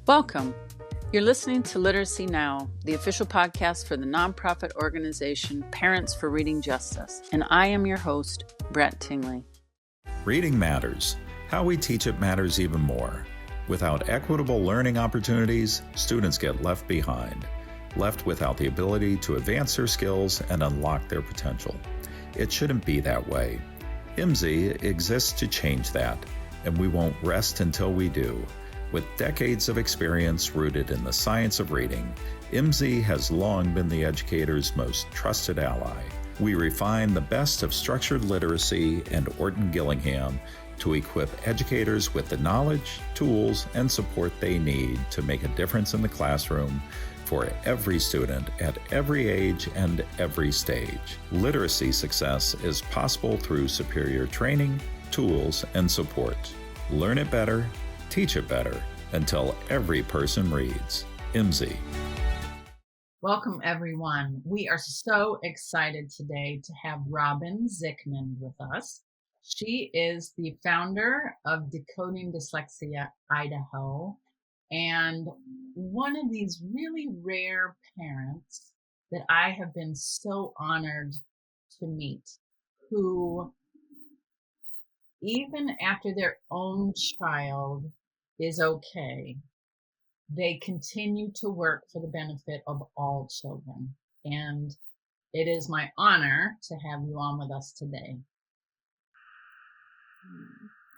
Welcome. You're listening to Literacy Now, the official podcast for the nonprofit organization Parents for Reading Justice, and I am your host, Brett Tingley. Reading matters. How we teach it matters even more. Without equitable learning opportunities, students get left behind, left without the ability to advance their skills and unlock their potential. It shouldn't be that way. IMSI exists to change that, and we won't rest until we do. With decades of experience rooted in the science of reading, IMSI has long been the educator's most trusted ally. We refine the best of structured literacy and Orton Gillingham to equip educators with the knowledge, tools, and support they need to make a difference in the classroom for every student at every age and every stage. Literacy success is possible through superior training, tools, and support. Learn it better, teach it better, until every person reads. IMSI. Welcome, everyone. We are so excited today to have Robin Zikmund with us. She is the founder of Decoding Dyslexia Idaho and one of these really rare parents that I have been so honored to meet, who even after their own child is okay, they continue to work for the benefit of all children. And it is my honor to have you on with us today.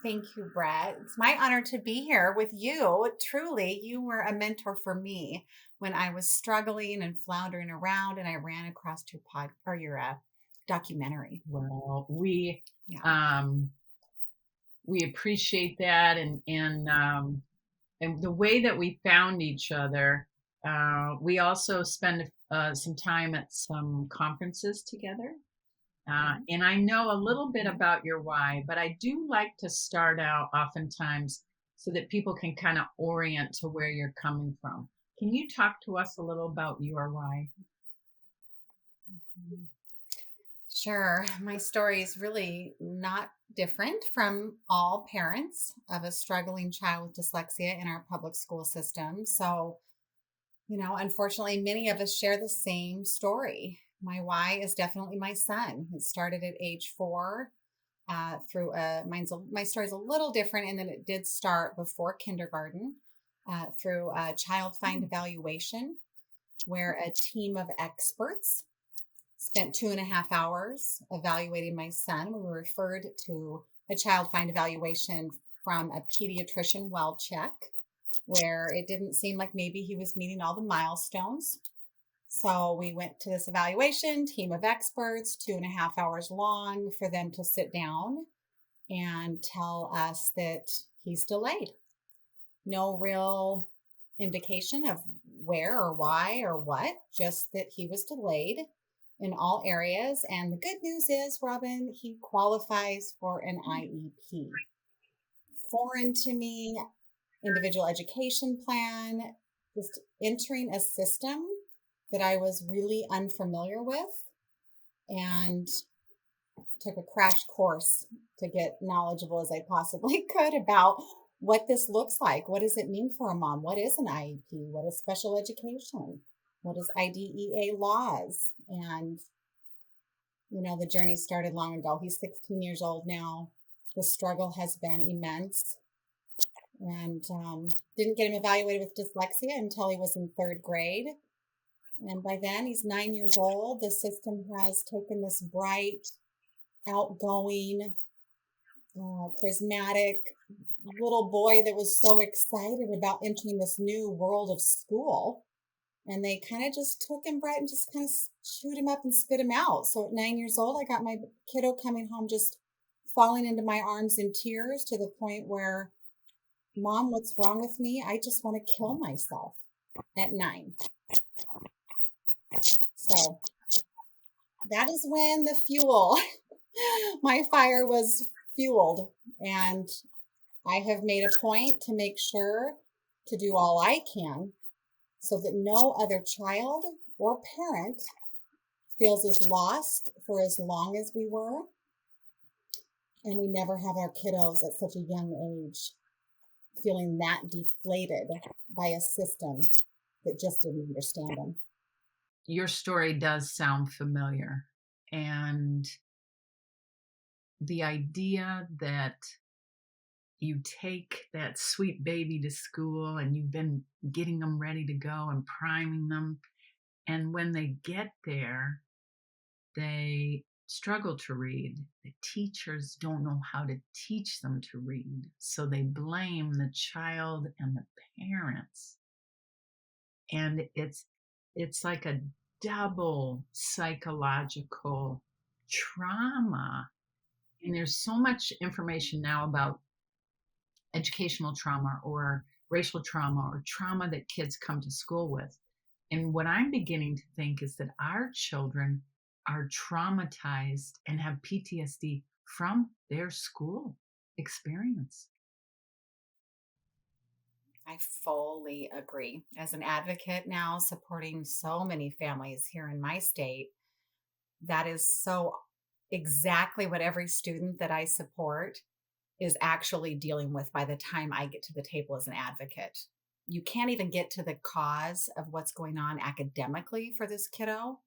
Thank you, Brett. It's my honor to be here with you. Truly, you were a mentor for me when I was struggling and floundering around, and I ran across your documentary. Well, we appreciate that, and the way that we found each other. We also spend some time at some conferences together. And I know a little bit about your why, but I do like to start out oftentimes so that people can kind of orient to where you're coming from. Can you talk to us a little about your why? Sure. My story is really not different from all parents of a struggling child with dyslexia in our public school system. So, unfortunately, many of us share the same story. My why is definitely my son. It started at age 4 my story is a little different in that it did start before kindergarten through a child find evaluation where a team of experts spent 2.5 hours evaluating my son. We were referred to a child find evaluation from a pediatrician well check where it didn't seem like maybe he was meeting all the milestones. So we went to this evaluation, team of experts, 2.5 hours long for them to sit down and tell us that he's delayed. No real indication of where or why or what, just that he was delayed in all areas. And the good news is, Robin, he qualifies for an IEP. Foreign to me, individual education plan, just entering a system that I was really unfamiliar with and took a crash course to get knowledgeable as I possibly could about what this looks like. What does it mean for a mom? What is an IEP? What is special education? What is IDEA laws? And, the journey started long ago. He's 16 years old now. The struggle has been immense. And didn't get him evaluated with dyslexia until he was in 3rd grade. And by then, he's 9 years old. The system has taken this bright, outgoing, charismatic little boy that was so excited about entering this new world of school. And they kind of just took him, Brett, and just kind of chewed him up and spit him out. So at 9 years old, I got my kiddo coming home just falling into my arms in tears to the point where, Mom, what's wrong with me? I just want to kill myself at 9. So that is when my fire was fueled. And I have made a point to make sure to do all I can so that no other child or parent feels as lost for as long as we were. And we never have our kiddos at such a young age feeling that deflated by a system that just didn't understand them. Your story does sound familiar. And the idea that you take that sweet baby to school and you've been getting them ready to go and priming them. And when they get there, they struggle to read. The teachers don't know how to teach them to read. So they blame the child and the parents. And it's like a double psychological trauma. And there's so much information now about educational trauma or racial trauma or trauma that kids come to school with. And what I'm beginning to think is that our children are traumatized and have PTSD from their school experience. I fully agree. As an advocate now, supporting so many families here in my state, that is so exactly what every student that I support is actually dealing with by the time I get to the table as an advocate. You can't even get to the cause of what's going on academically for this kiddo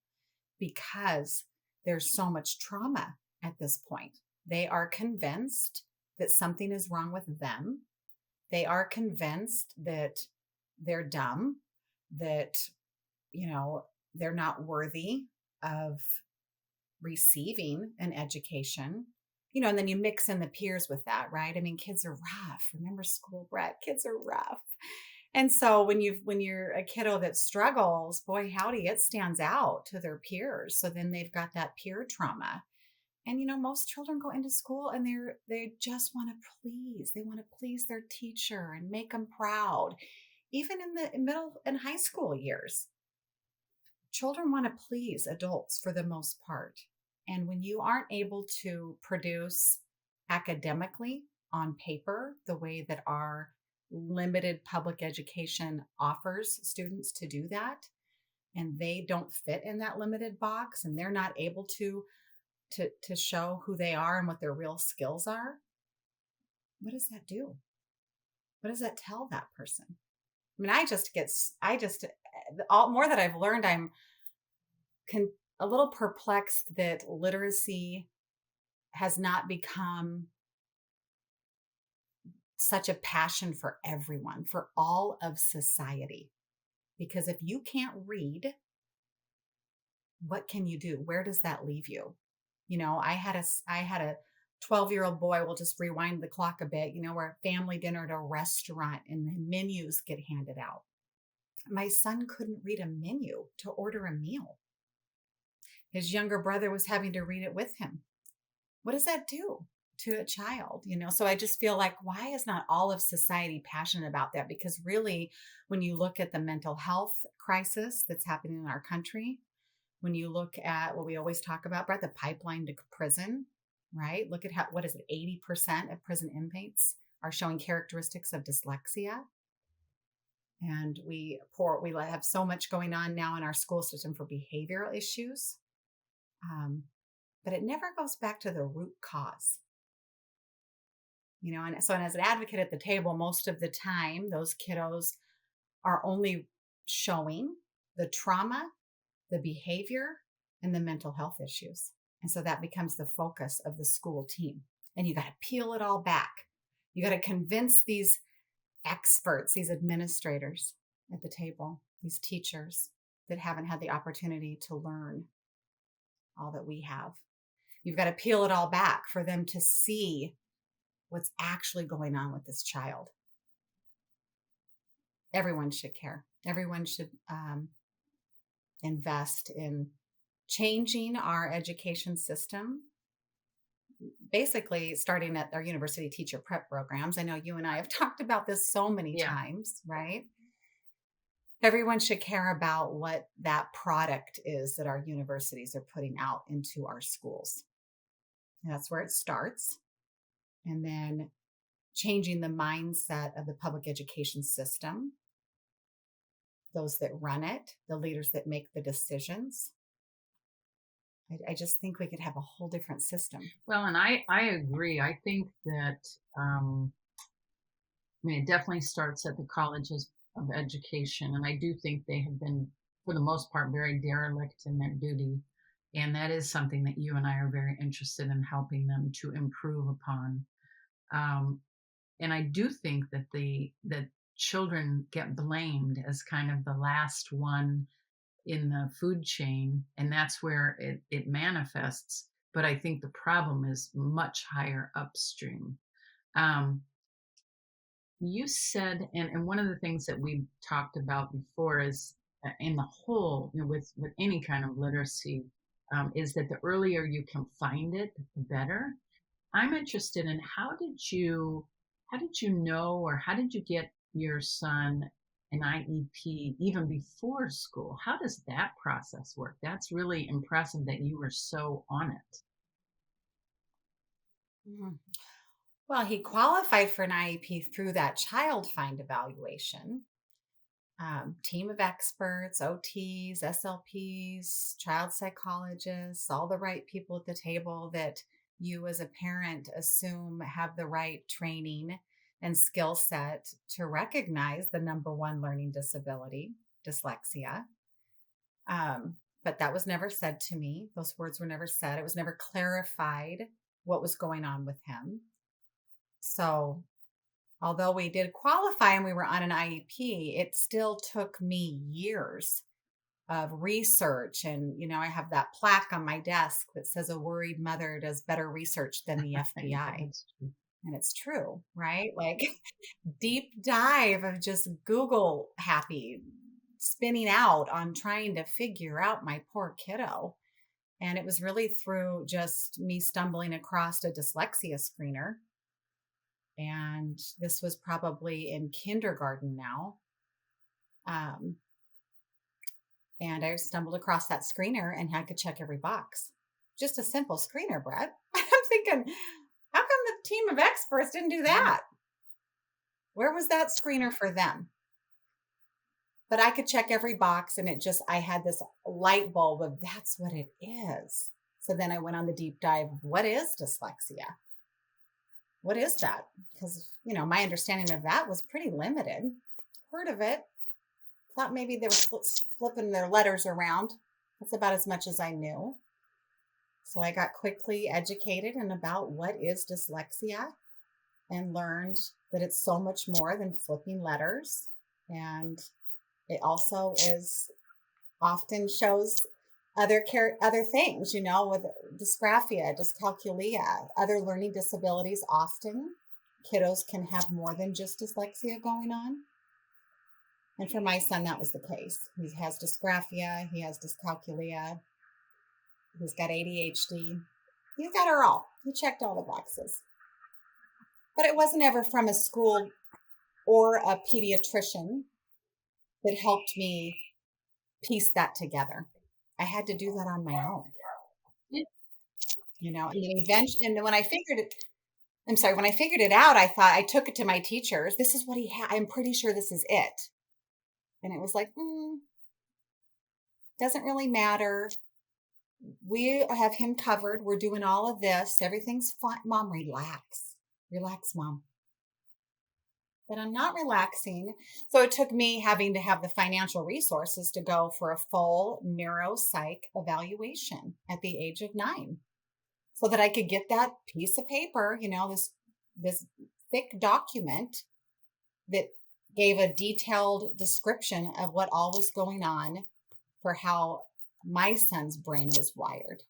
because there's so much trauma at this point. They are convinced that something is wrong with them. They are convinced that they're dumb, that, they're not worthy of receiving an education, and then you mix in the peers with that, right? I mean, kids are rough. Remember school, Brett? Kids are rough. And so when you're a kiddo that struggles, boy, howdy, it stands out to their peers. So then they've got that peer trauma. And most children go into school and they just want to please. They want to please their teacher and make them proud. Even in the middle and high school years, children want to please adults for the most part. And when you aren't able to produce academically on paper the way that our limited public education offers students to do that, and they don't fit in that limited box and they're not able to show who they are and what their real skills are, what does that do? What does that tell that person? I mean, all more that I've learned, I'm a little perplexed that literacy has not become such a passion for everyone, for all of society. Because if you can't read, what can you do? Where does that leave you? I had a 12-year-old boy, we'll just rewind the clock a bit, we're at family dinner at a restaurant and the menus get handed out. My son couldn't read a menu to order a meal. His younger brother was having to read it with him. What does that do to a child? So I just feel like, why is not all of society passionate about that? Because really, when you look at the mental health crisis that's happening in our country, when you look at what we always talk about, Brett, the pipeline to prison, right? Look at what is it? 80% of prison inmates are showing characteristics of dyslexia. And we have so much going on now in our school system for behavioral issues. But it never goes back to the root cause. And so as an advocate at the table, most of the time, those kiddos are only showing the trauma, the behavior, and the mental health issues. And so that becomes the focus of the school team. And you got to peel it all back. You got to convince these experts, these administrators at the table, these teachers that haven't had the opportunity to learn all that we have. You've got to peel it all back for them to see what's actually going on with this child. Everyone should care. Everyone should invest in changing our education system, basically starting at our university teacher prep programs. I know you and I have talked about this so many times, right? Everyone should care about what that product is that our universities are putting out into our schools. And that's where it starts. And then changing the mindset of the public education system, those that run it, the leaders that make the decisions. I just think we could have a whole different system. Well, and I agree. I think that mean, it definitely starts at the colleges of education, and I do think they have been, for the most part, very derelict in their duty. And that is something that you and I are very interested in helping them to improve upon. Um, and I do think that that children get blamed as kind of the last one in the food chain, and that's where it manifests. But I think the problem is much higher upstream. Um, you said, and one of the things that we talked about before is in the whole, with any kind of literacy, is that the earlier you can find it, the better. I'm interested in how did you know, or how did you get your son an IEP even before school? How does that process work? That's really impressive that you were so on it. Mhm. Well, he qualified for an IEP through that child find evaluation. Team of experts, OTs, SLPs, child psychologists, all the right people at the table that you as a parent assume have the right training and skill set to recognize the number one learning disability, dyslexia. But that was never said to me. Those words were never said. It was never clarified what was going on with him. So although we did qualify and we were on an IEP, it still took me years of research. And, I have that plaque on my desk that says a worried mother does better research than the FBI. That's true. And it's true, right? Like deep dive of just Google happy, spinning out on trying to figure out my poor kiddo. And it was really through just me stumbling across a dyslexia screener, and this was probably in kindergarten now. And I stumbled across that screener and I could check every box. Just a simple screener, Brett. I'm thinking, how come the team of experts didn't do that? Where was that screener for them? But I could check every box, and I had this light bulb of that's what it is. So then I went on the deep dive. What is dyslexia? What is that? Because, my understanding of that was pretty limited. Heard of it. Thought maybe they were flipping their letters around. That's about as much as I knew. So I got quickly educated in about what is dyslexia and learned that it's so much more than flipping letters. And it also often shows other things, with dysgraphia, dyscalculia, other learning disabilities. Often kiddos can have more than just dyslexia going on. And for my son, that was the case. He has dysgraphia, he has dyscalculia, he's got ADHD. He's got her all. He checked all the boxes. But it wasn't ever from a school or a pediatrician that helped me piece that together. I had to do that on my own. And then when I figured it out, I thought, I took it to my teachers. This is what he had. I'm pretty sure this is it. And it was like, doesn't really matter. We have him covered. We're doing all of this. Everything's fine. Mom, relax. Relax, Mom. But I'm not relaxing. So it took me having to have the financial resources to go for a full neuropsych evaluation at the age of 9, so that I could get that piece of paper, this thick document that gave a detailed description of what all was going on for how my son's brain was wired.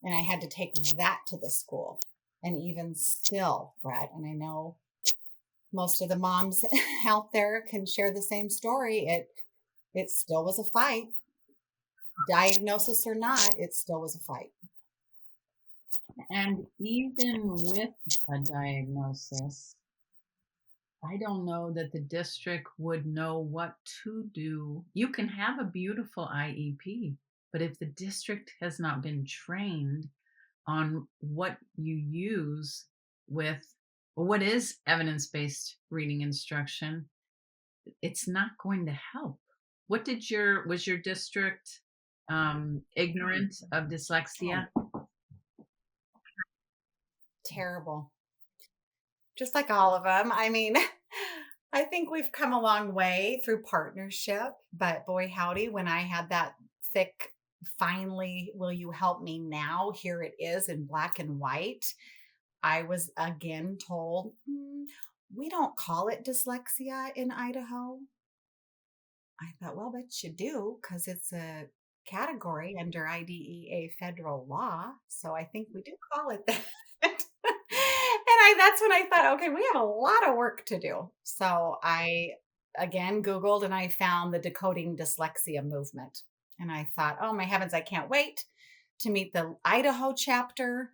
And I had to take that to the school. And even still, Brett, and I know most of the moms out there can share the same story, it still was a fight. Diagnosis or not, it still was a fight. And even with a diagnosis, I don't know that the district would know what to do. You can have a beautiful IEP, but if the district has not been trained on what you use with, or what is evidence-based reading instruction, it's not going to help. Was your district ignorant of dyslexia? Terrible. Just like all of them. I mean, I think we've come a long way through partnership, but boy, howdy, when I had that thick, finally, will you help me now? Here it is in black and white. I was again told, we don't call it dyslexia in Idaho. I thought, well, bet you do, because it's a category under IDEA federal law. So I think we do call it that. And that's when I thought, okay, we have a lot of work to do. So I again Googled and I found the Decoding Dyslexia movement. And I thought, oh my heavens, I can't wait to meet the Idaho chapter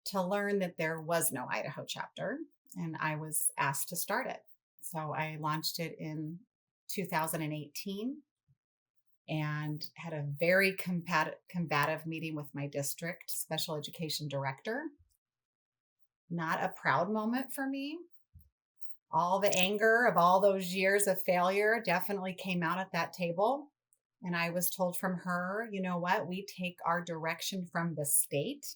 to learn that there was no Idaho chapter. And I was asked to start it. So I launched it in 2018 and had a very combative meeting with my district special education director. Not a proud moment for me. All the anger of all those years of failure definitely came out at that table. And I was told from her, you know what? We take our direction from the state.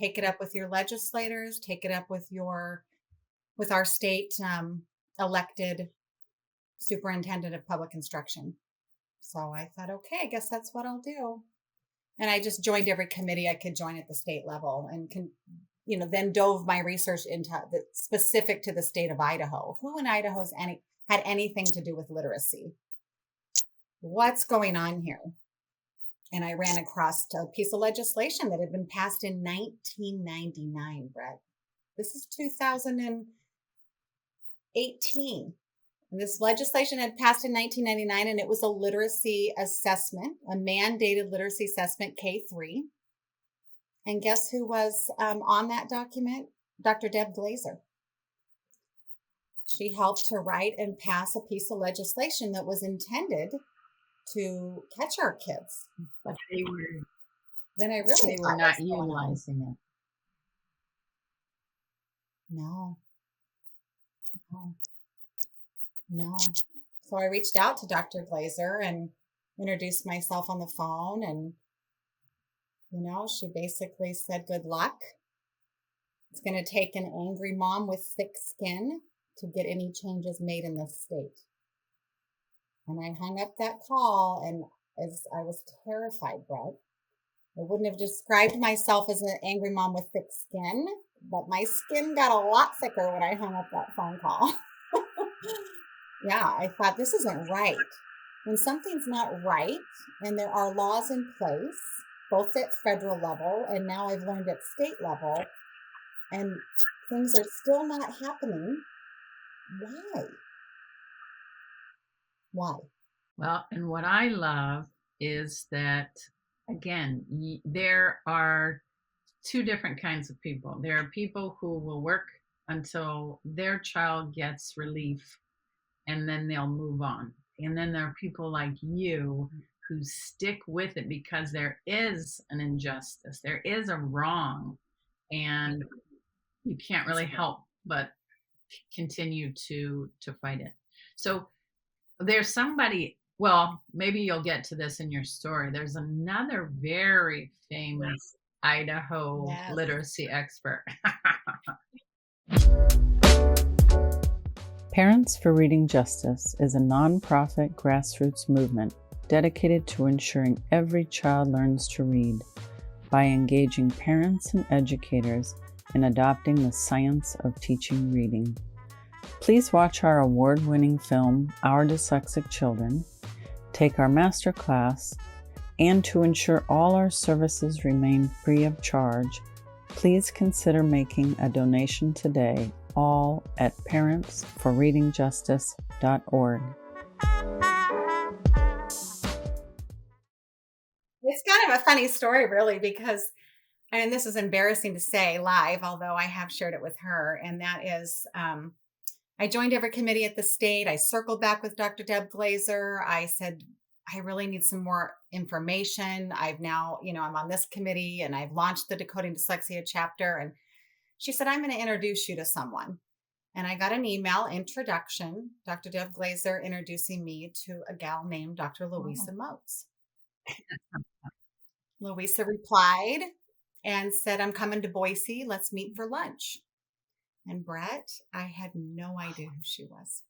Take it up with your legislators, take it up with our state elected superintendent of public instruction. So I thought, okay, I guess that's what I'll do. And I just joined every committee I could join at the state level and then dove my research into the specific to the state of Idaho. Who in Idaho's had anything to do with literacy? What's going on here? And I ran across a piece of legislation that had been passed in 1999, Brett. This is 2018. And this legislation had passed in 1999, and it was a literacy assessment, a mandated literacy assessment, K3. And guess who was on that document? Dr. Deb Glazer. She helped to write and pass a piece of legislation that was intended to catch our kids. But they were Then I really they were not utilizing it. No. So I reached out to Dr. Glazer and introduced myself on the phone, and she basically said, good luck. It's going to take an angry mom with thick skin to get any changes made in this state. And I hung up that call, and as I was terrified, Brett. I wouldn't have described myself as an angry mom with thick skin, but my skin got a lot thicker when I hung up that phone call. Yeah, I thought, this isn't right. When something's not right and there are laws in place, both at federal level and now I've learned at state level, and things are still not happening, why? Well, and what I love is that, again, there are two different kinds of people. There are people who will work until their child gets relief and then they'll move on. And then there are people like you who stick with it because there is an injustice, there is a wrong, and you can't really help but continue to fight it. So there's somebody, well, maybe you'll get to this in your story. There's another very famous Idaho literacy expert. Parents for Reading Justice is a nonprofit grassroots movement dedicated to ensuring every child learns to read by engaging parents and educators in adopting the science of teaching reading. Please watch our award-winning film, Our Dyslexic Children, take our masterclass, and to ensure all our services remain free of charge, please consider making a donation today, all at parentsforreadingjustice.org. It's kind of a funny story, really, because, and this is embarrassing to say live, although I have shared it with her, and that is, I joined every committee at the state. I circled back with Dr. Deb Glazer. I said, I really need some more information. I've now, I'm on this committee and I've launched the Decoding Dyslexia chapter. And she said, I'm going to introduce you to someone. And I got an email introduction, Dr. Deb Glazer introducing me to a gal named Dr. Louisa Moats. Louisa replied and said, I'm coming to Boise. Let's meet for lunch. And Brett, I had no idea who she was.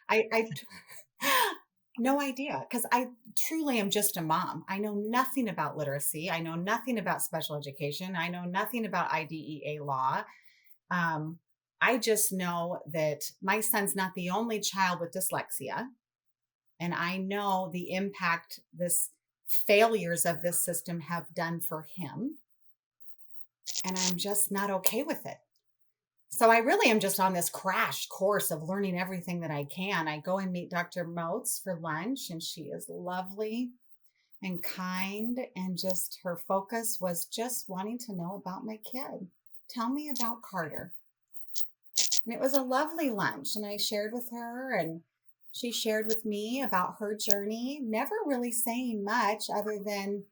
I no idea, because I truly am just a mom. I know nothing about literacy. I know nothing about special education. I know nothing about IDEA law. Um, I just know that my son's not the only child with dyslexia. And I know the impact this failures of this system have done for him. And I'm just not okay with it. So I really am just on this crash course of learning everything that I can. I go and meet Dr. Moats for lunch, and she is lovely and kind. And just her focus was just wanting to know about my kid. Tell me about Carter. And it was a lovely lunch. And I shared with her, and she shared with me about her journey, never really saying much other than,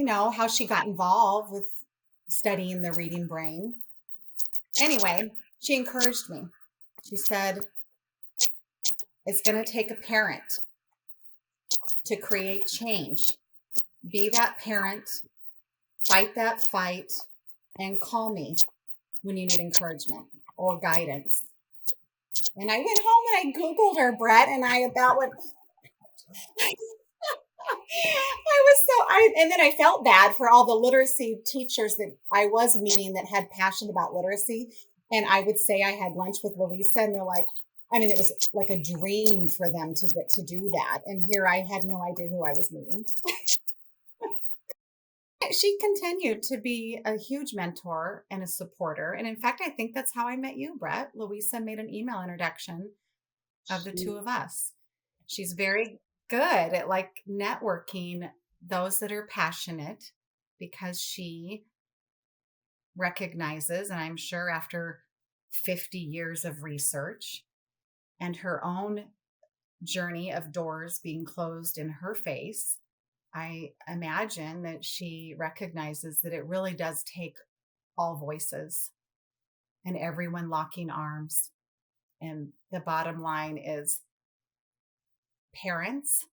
how she got involved with studying the reading brain. Anyway, she encouraged me. She said, it's going to take a parent to create change. Be that parent, fight that fight, and call me when you need encouragement or guidance. And I went home and I Googled her, Brett, and I about went, and then I felt bad for all the literacy teachers that I was meeting that had passion about literacy. And I would say I had lunch with Louisa, and they're like, it was like a dream for them to get to do that. And here I had no idea who I was meeting. She continued to be a huge mentor and a supporter. And in fact, I think that's how I met you, Brett. Louisa made an email introduction of the two of us. She's very good at networking those that are passionate, because she recognizes, and I'm sure after 50 years of research and her own journey of doors being closed in her face, I imagine that she recognizes that it really does take all voices and everyone locking arms. And the bottom line is, parents,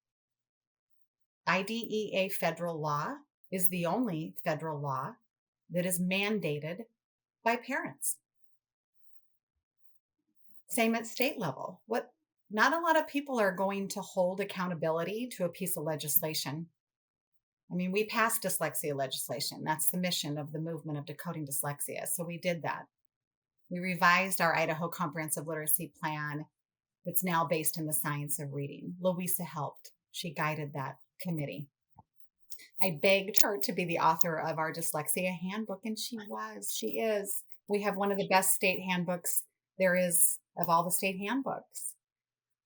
IDEA federal law is the only federal law that is mandated by parents. Same at state level. Not a lot of people are going to hold accountability to a piece of legislation. We passed dyslexia legislation. That's the mission of the movement of Decoding Dyslexia. So we did that. We revised our Idaho Comprehensive Literacy Plan that's now based in the science of reading. Louisa helped. She guided that committee. I begged her to be the author of our dyslexia handbook, and she was. She is. We have one of the best state handbooks there is of all the state handbooks.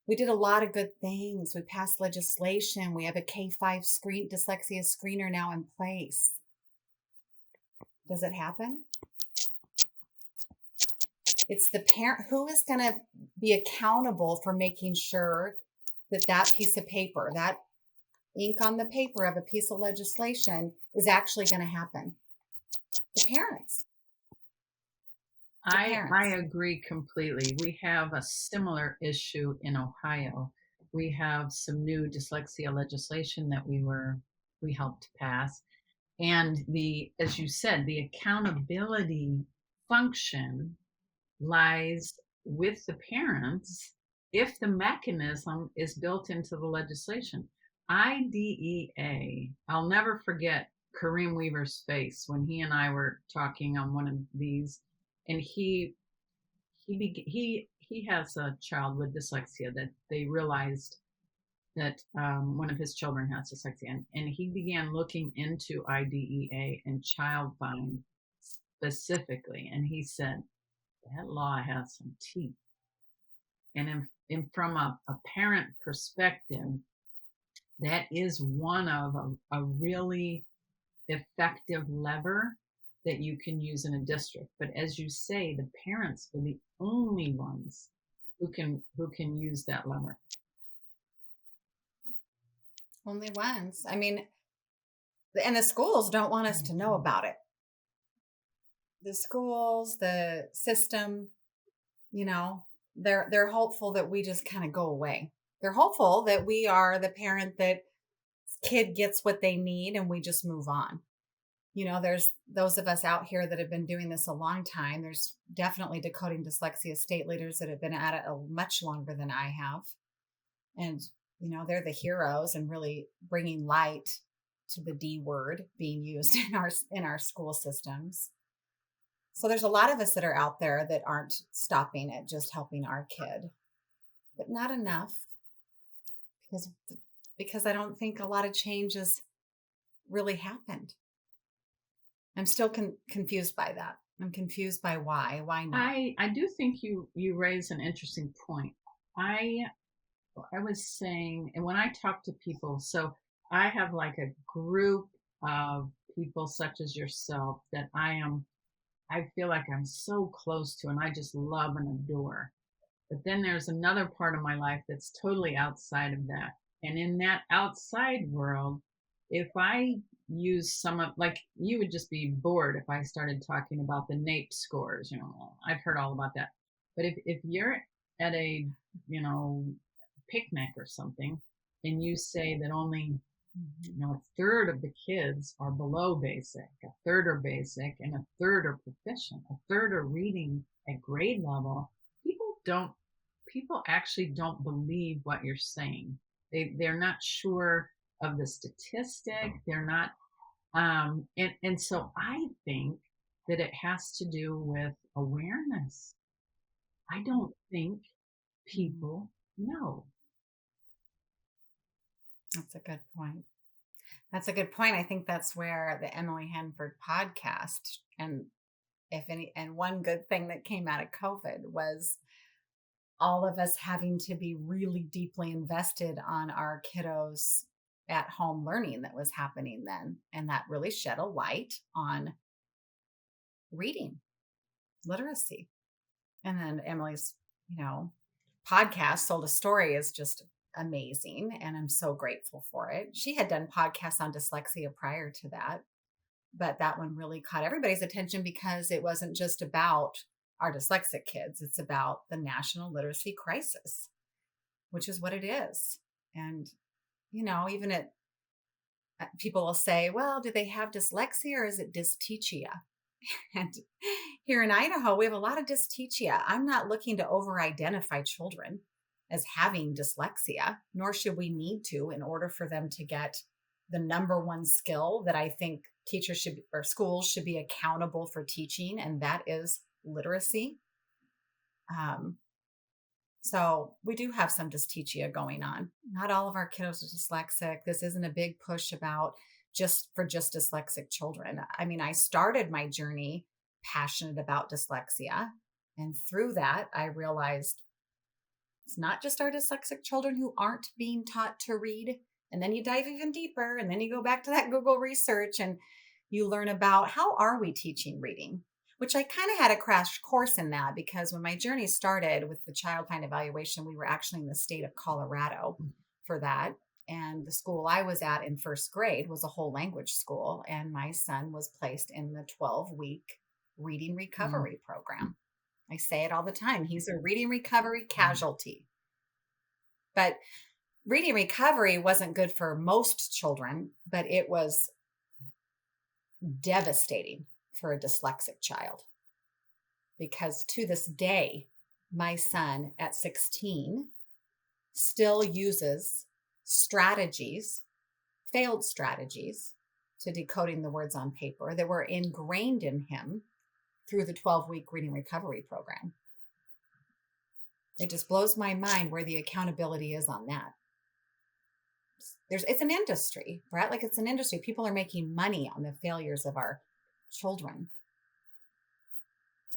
We did a lot of good things. We passed legislation. We have a K-5 dyslexia screener now in place. Does it happen? It's the parent who is going to be accountable for making sure that piece of paper, that ink on the paper of a piece of legislation is actually going to happen. The parents. I agree completely. We have a similar issue in Ohio. We have some new dyslexia legislation that we helped pass. And as you said, the accountability function lies with the parents if the mechanism is built into the legislation. IDEA, I'll never forget Kareem Weaver's face when he and I were talking on one of these, and he has a child with dyslexia that they realized that one of his children has dyslexia, and he began looking into IDEA and child find specifically, and he said that law has some teeth. And from a parent perspective, that is one of a really effective lever that you can use in a district. But as you say, the parents are the only ones who can use that lever. Only ones. And the schools don't want us to know about it. The schools, the system, they're hopeful that we just kind of go away. They're hopeful that we are the parent that kid gets what they need and we just move on. there's those of us out here that have been doing this a long time. There's definitely Decoding Dyslexia state leaders that have been at it much longer than I have. And, they're the heroes and really bringing light to the D word being used in our school systems. So there's a lot of us that are out there that aren't stopping at just helping our kid, but not enough because I don't think a lot of change has really happened. I'm still confused by that. I'm confused by why. Why not? I do think you raise an interesting point. I was saying, and when I talk to people, so I have like a group of people such as yourself that I feel like I'm so close to, and I just love and adore. But then there's another part of my life that's totally outside of that. And in that outside world, if I use some of, like, you would just be bored if I started talking about the NAEP scores. I've heard all about that. But if you're at a, picnic or something, and you say that only, a third of the kids are below basic, a third are basic, and a third are proficient, a third are reading at grade level, people actually don't believe what you're saying. They're not sure of the statistic. They're not, and so I think that it has to do with awareness. I don't think people know. That's a good point. I think that's where the Emily Hanford podcast and one good thing that came out of COVID was all of us having to be really deeply invested on our kiddos at home learning that was happening then. And that really shed a light on reading, literacy. And then Emily's, podcast, Sold a Story, is just amazing. And I'm so grateful for it. She had done podcasts on dyslexia prior to that, but that one really caught everybody's attention because it wasn't just about our dyslexic kids. It's about the national literacy crisis, which is what it is. And, even people will say, well, do they have dyslexia or is it dystechia? And here in Idaho, we have a lot of dystechia. I'm not looking to over-identify children as having dyslexia, nor should we need to in order for them to get the number one skill that I think teachers or schools should be accountable for teaching, and that is literacy. So we do have some dystechia going on. Not all of our kiddos are dyslexic. This isn't a big push about just dyslexic children. I mean, I started my journey passionate about dyslexia. And through that, I realized it's not just our dyslexic children who aren't being taught to read. And then you dive even deeper, and then you go back to that Google research and you learn about how are we teaching reading, which I kind of had a crash course in that because when my journey started with the Child Find evaluation, we were actually in the state of Colorado for that. And the school I was at in first grade was a whole language school. And my son was placed in the 12-week reading recovery program. I say it all the time. He's a reading recovery casualty. But reading recovery wasn't good for most children, but it was devastating for a dyslexic child. Because to this day, my son at 16 still uses failed strategies to decoding the words on paper that were ingrained in him through the 12-week reading recovery program. It just blows my mind where the accountability is on that. It's an industry, right? Like it's an industry. People are making money on the failures of our children.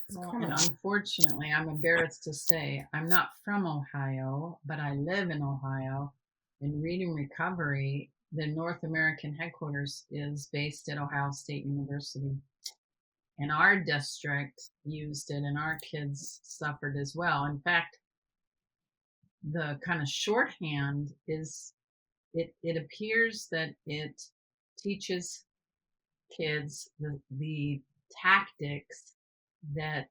And unfortunately, I'm embarrassed to say I'm not from Ohio, but I live in Ohio. In reading recovery, the North American headquarters is based at Ohio State University. And our district used it, and our kids suffered as well. In fact, the kind of shorthand is it appears that it teaches kids the tactics that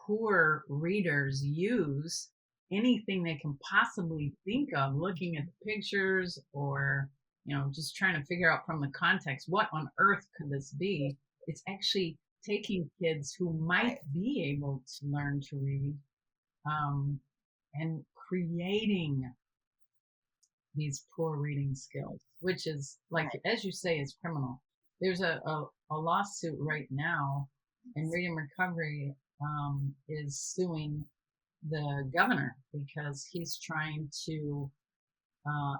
poor readers use, anything they can possibly think of, looking at the pictures or just trying to figure out from the context, what on earth could this be? It's actually taking kids who might Right. be able to learn to read, um, and creating these poor reading skills, which is, like, Right. as you say, is criminal. There's a lawsuit right now, and Reading Recovery is suing the governor because he's trying to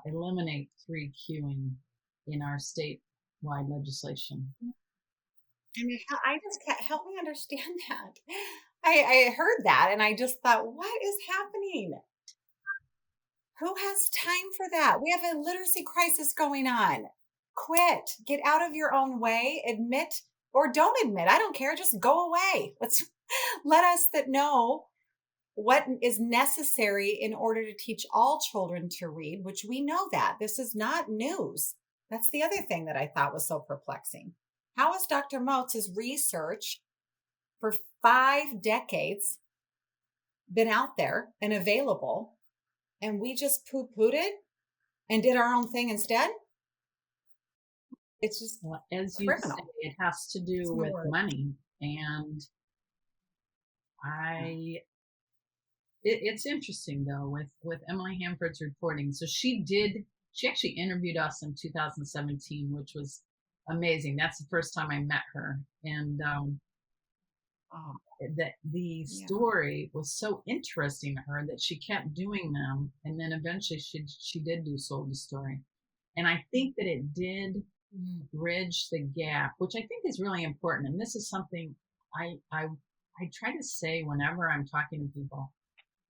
eliminate 3Qing in our statewide legislation. I mean, I just can't help me understand that. I heard that and I just thought, what is happening? Who has time for that? We have a literacy crisis going on. Quit. Get out of your own way. Admit or don't admit. I don't care. Just go away. Let's let us that know what is necessary in order to teach all children to read, which we know that. This is not news. That's the other thing that I thought was so perplexing. How has Dr. Motz's research for 5 decades been out there and available, and we just poo-pooed it and did our own thing instead? It's just Well, as you say, criminal. it has to That's do my with word. money, and I it's interesting though with Emily Hanford's reporting. So she actually interviewed us in 2017, which was amazing. That's the first time I met her, and Oh, that the yeah. story was so interesting to her that she kept doing them, and then eventually she did do Sold the Story, and I think that it did Mm. bridge the gap, which I think is really important. And this is something I try to say whenever I'm talking to people,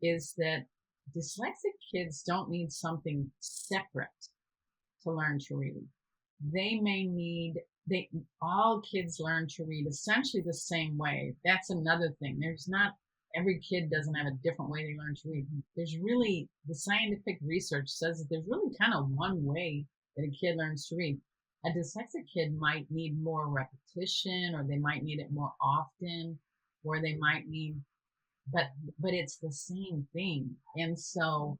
is that dyslexic kids don't need something separate to learn to read. They may need they all kids learn to read essentially the same way. That's another thing. There's not every kid doesn't have a different way they learn to read. There's really the scientific research says that there's really kind of one way that a kid learns to read. A dyslexic kid might need more repetition, or they might need it more often, or they might need but it's the same thing. And so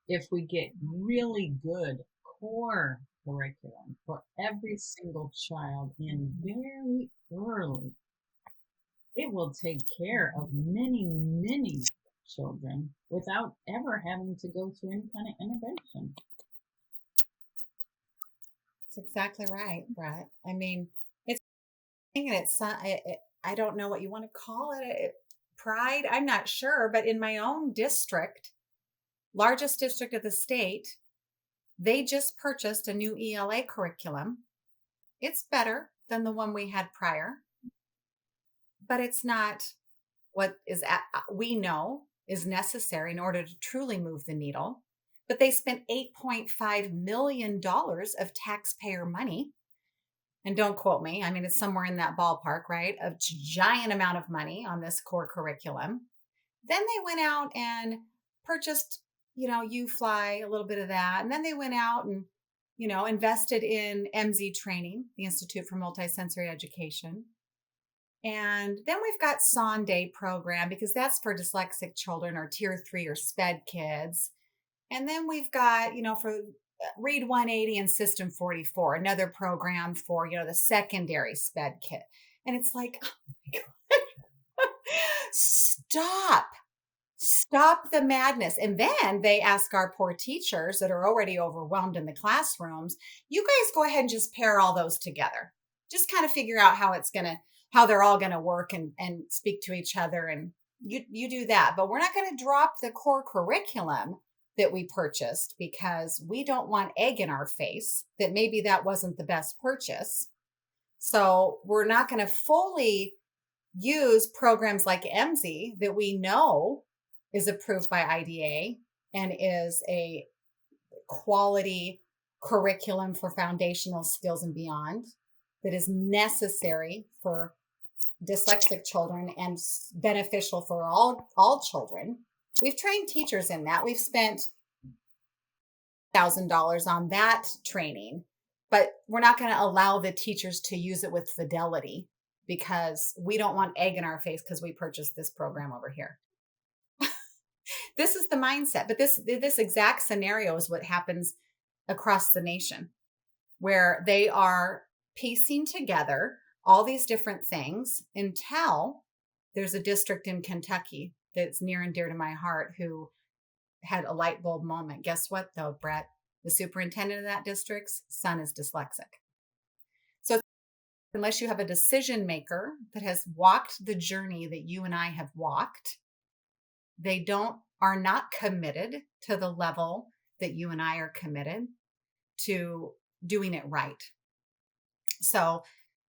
if we get really good core curriculum for every single child in very early, it will take care of many children without ever having to go through any kind of intervention. That's exactly right, Brett. I mean, it's and I don't know what you want to call it. Pride. I'm not sure, but in my own district, largest district of the state, they just purchased a new ELA curriculum. It's better than the one we had prior, but it's not what we know is necessary in order to truly move the needle. But they spent $8.5 million of taxpayer money. And don't quote me. I mean, it's somewhere in that ballpark, right? A giant amount of money on this core curriculum. Then they went out and purchased, UFly, a little bit of that. And then they went out and, invested in MZ training, the Institute for Multisensory Education. And then we've got Sonday program because that's for dyslexic children or tier 3 or SPED kids. And then we've got, for Read 180 and System 44, another program for, the secondary SPED kid. And it's like, oh my God, stop the madness. And then they ask our poor teachers that are already overwhelmed in the classrooms, you guys go ahead and just pair all those together. Just kind of figure out how they're all going to work and speak to each other. And you do that, but we're not going to drop the core curriculum that we purchased because we don't want egg in our face that maybe that wasn't the best purchase. So we're not going to fully use programs like MZ that we know is approved by IDA and is a quality curriculum for foundational skills and beyond that is necessary for dyslexic children and beneficial for all children. We've trained teachers in that. We've spent $1,000 on that training, but we're not going to allow the teachers to use it with fidelity because we don't want egg in our face because we purchased this program over here. This is the mindset, but this exact scenario is what happens across the nation. where they are piecing together all these different things until there's a district in Kentucky that's near and dear to my heart who had a light bulb moment. Guess what, though, Brett? The superintendent of that district's son is dyslexic. So unless you have a decision maker that has walked the journey that you and I have walked, they are not committed to the level that you and I are committed to doing it right. So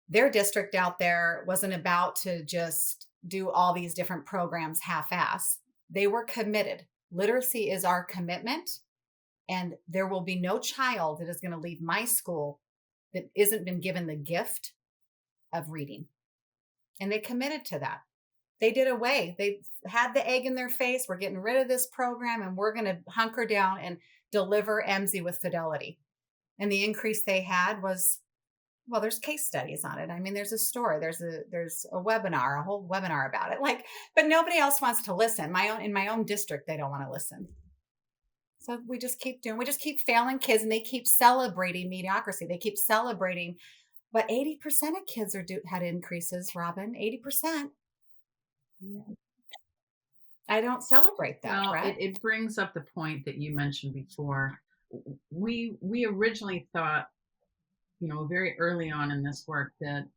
their district out there wasn't about to just do all these different programs half-ass. They were committed. Literacy is our commitment, and there will be no child that is going to leave my school that isn't been given the gift of reading. And they committed to that. They did away. They had the egg in their face. We're getting rid of this program, and we're going to hunker down and deliver EMSI with fidelity. And the increase they had was, well, there's case studies on it. I mean, there's a story, there's a webinar, a whole webinar about it. But nobody else wants to listen. In my own district, they don't want to listen. So we just keep failing kids, and they keep celebrating mediocrity. They keep celebrating, but 80% of kids had increases, Robin, 80%. Yeah. I don't celebrate that, well, Brett. It brings up the point that you mentioned before. We originally thought, very early on in this work that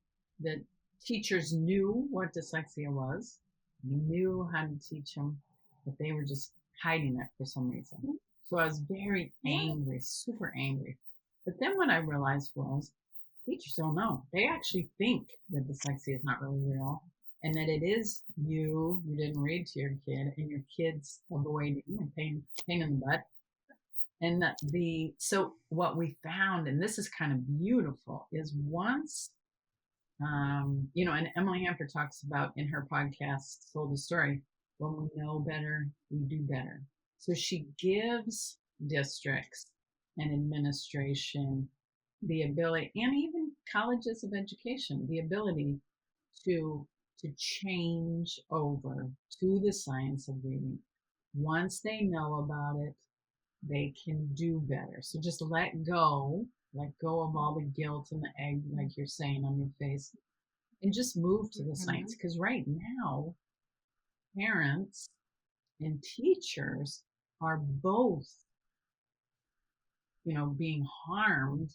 teachers knew what dyslexia was, knew how to teach them, but they were just hiding it for some reason. So I was very angry, super angry. But then what I realized was teachers don't know. They actually think that dyslexia is not really real, and that it is you didn't read to your kid, and your kid's avoiding and pain in the butt. And so what we found, and this is kind of beautiful, is once, and Emily Hamper talks about in her podcast, Sold the Story, when we know better, we do better. So she gives districts and administration the ability, and even colleges of education, the ability to change over to the science of reading. Once they know about it, they can do better. So just let go of all the guilt and the egg, like you're saying, on your face, and just move to the science. Because right now, parents and teachers are both, being harmed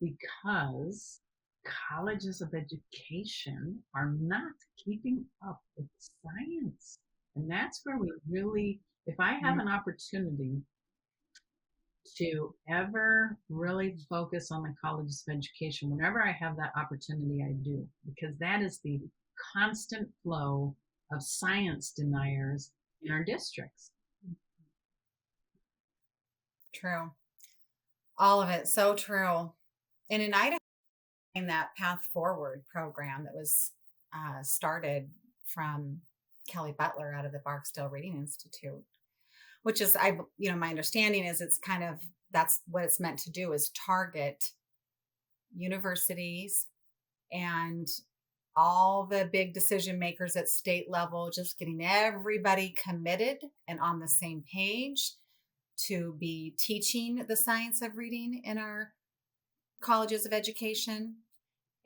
because colleges of education are not keeping up with science. And that's where we really, if I have an opportunity to ever really focus on the colleges of education, whenever I have that opportunity, I do, because that is the constant flow of science deniers in our districts. True. All of it. So true. And in Idaho, in that Path Forward program that was started from Kelly Butler out of the Barksdale Reading Institute, which is, my understanding is that's what it's meant to do, is target universities and all the big decision makers at state level, just getting everybody committed and on the same page to be teaching the science of reading in our colleges of education.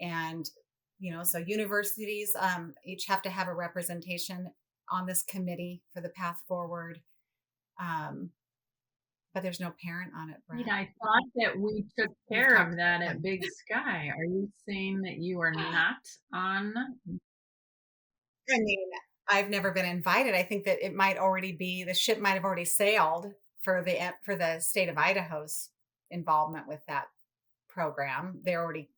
And, so universities each have to have a representation on this committee for the Path Forward. But there's no parent on it, Brett. I thought that we took care of that at Big Sky. Are you saying that you are not on? I mean, I've never been invited. I think that it might already be, the ship might have already sailed for the state of Idaho's involvement with that program. They're already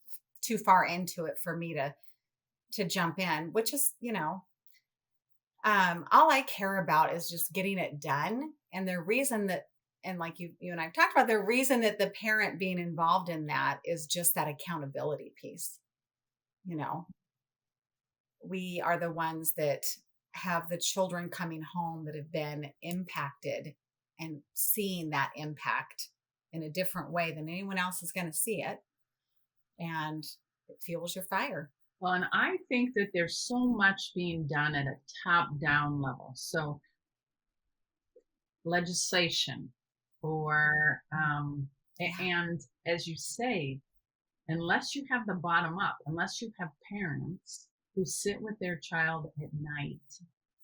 too far into it for me to jump in, which is, all I care about is just getting it done. And the reason that, and like you and I've talked about, the reason that the parent being involved in that is just that accountability piece. We are the ones that have the children coming home that have been impacted and seeing that impact in a different way than anyone else is going to see it. And it fuels your fire. Well, and I think that there's so much being done at a top-down level. So legislation, or and as you say, unless you have the bottom up, unless you have parents who sit with their child at night,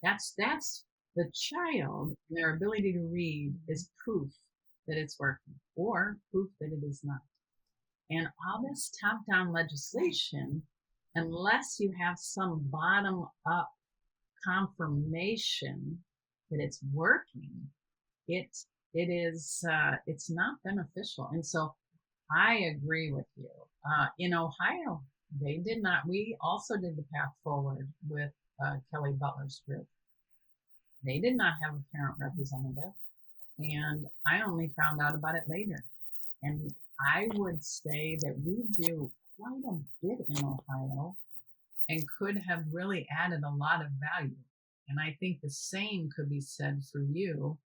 that's the child, their ability to read is proof that it's working or proof that it is not. And all this top-down legislation, unless you have some bottom-up confirmation that it's working, it's not beneficial. And so I agree with you. In Ohio, they did not. We also did the Path Forward with Kelly Butler's group. They did not have a parent representative, and I only found out about it later. And I would say that we do quite a bit in Ohio and could have really added a lot of value. And I think the same could be said for you.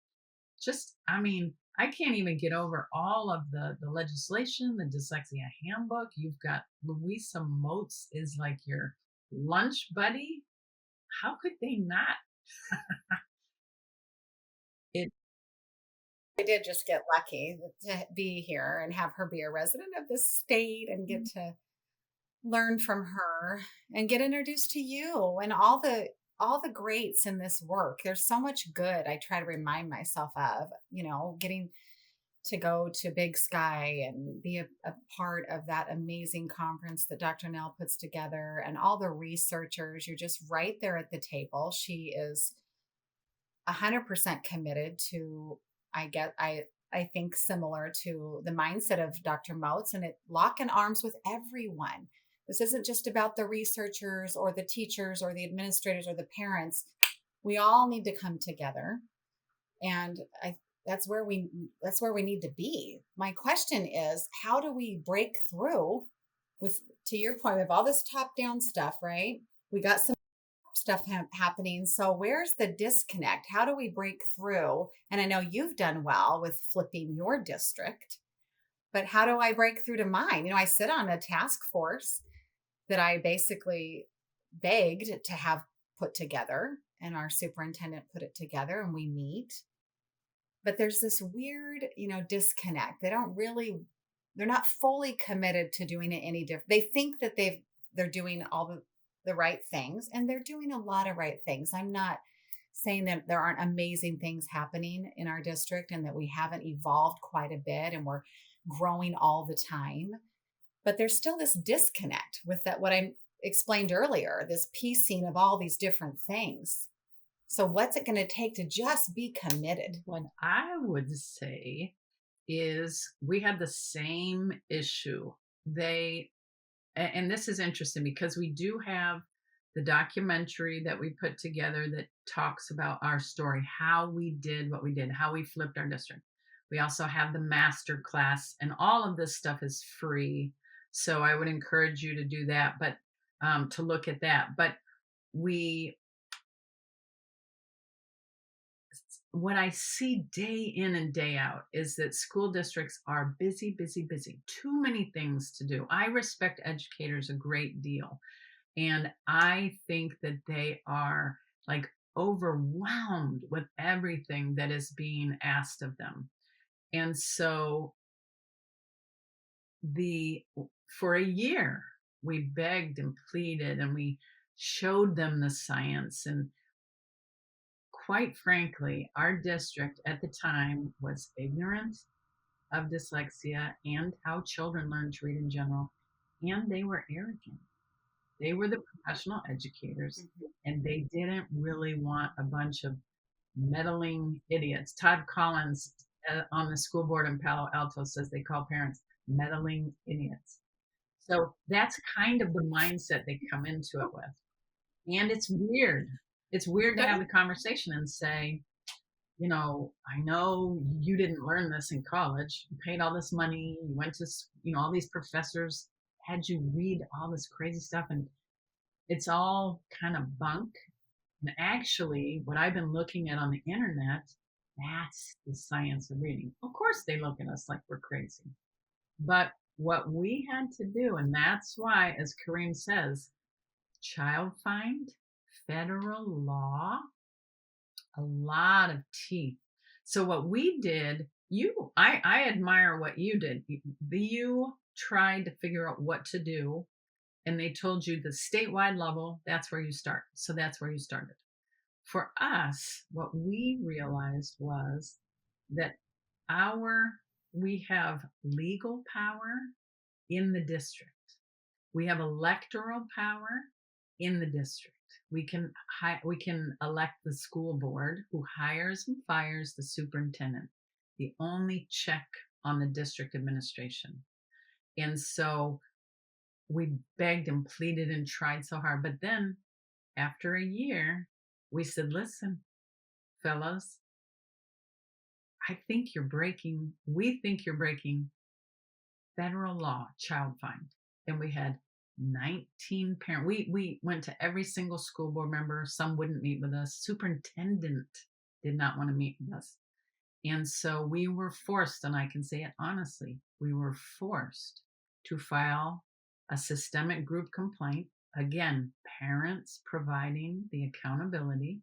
I can't even get over all of the legislation, the dyslexia handbook. You've got Louisa Moats is like your lunch buddy. How could they not? I did just get lucky to be here and have her be a resident of the state and get to learn from her and get introduced to you and all the greats in this work. There's so much good I try to remind myself of, getting to go to Big Sky and be a part of that amazing conference that Dr. Nell puts together, and all the researchers. You're just right there at the table. She is 100% committed to, I think, similar to the mindset of Dr. Moats, and it locking arms with everyone. This isn't just about the researchers or the teachers or the administrators or the parents. We all need to come together, and that's where we need to be. My question is, how do we break through with, to your point, of all this top-down stuff, right? We got some stuff happening. So where's the disconnect? How do we break through? And I know you've done well with flipping your district, but how do I break through to mine? I sit on a task force that I basically begged to have put together, and our superintendent put it together, and we meet. But there's this weird, disconnect. They're not fully committed to doing it any different. They think that they're doing all the right things, and they're doing a lot of right things. I'm not saying that there aren't amazing things happening in our district and that we haven't evolved quite a bit and we're growing all the time. But there's still this disconnect with that, what I explained earlier, this piecing of all these different things. So what's it going to take to just be committed? What I would say is we have the same issue. And this is interesting because we do have the documentary that we put together that talks about our story, how we did what we did, how we flipped our district. We also have the master class, and all of this stuff is free. So I would encourage you to do that, but to look at that. But what I see day in and day out is that school districts are busy, busy, busy. Too many things to do. I respect educators a great deal. And I think that they are like overwhelmed with everything that is being asked of them. And so for a year, we begged and pleaded and we showed them the science. And quite frankly, our district at the time was ignorant of dyslexia and how children learn to read in general, and they were arrogant. They were the professional educators, and they didn't really want a bunch of meddling idiots. Todd Collins on the school board in Palo Alto says they call parents meddling idiots. So that's kind of the mindset they come into it with. And it's weird. It's weird to have the conversation and say, I know you didn't learn this in college. You paid all this money. You went to, all these professors had you read all this crazy stuff, and it's all kind of bunk. And actually, what I've been looking at on the internet, that's the science of reading. Of course, they look at us like we're crazy. But what we had to do, and that's why, as Kareem says, child find, federal law, a lot of teeth. So what we did I admire what you did. You tried to figure out what to do, and they told you the statewide level, that's where you start. So that's where you started. For us, what we realized was that we have legal power in the district. We have electoral power in the district. We can elect the school board, who hires and fires the superintendent, the only check on the district administration. And so we begged and pleaded and tried so hard. But then after a year, we said, listen, fellows, we think you're breaking federal law, child find. And we had 19 parents. We went to every single school board member. Some wouldn't meet with us. Superintendent did not want to meet with us. And so we were forced, and I can say it honestly, we were forced to file a systemic group complaint. Again, parents providing the accountability,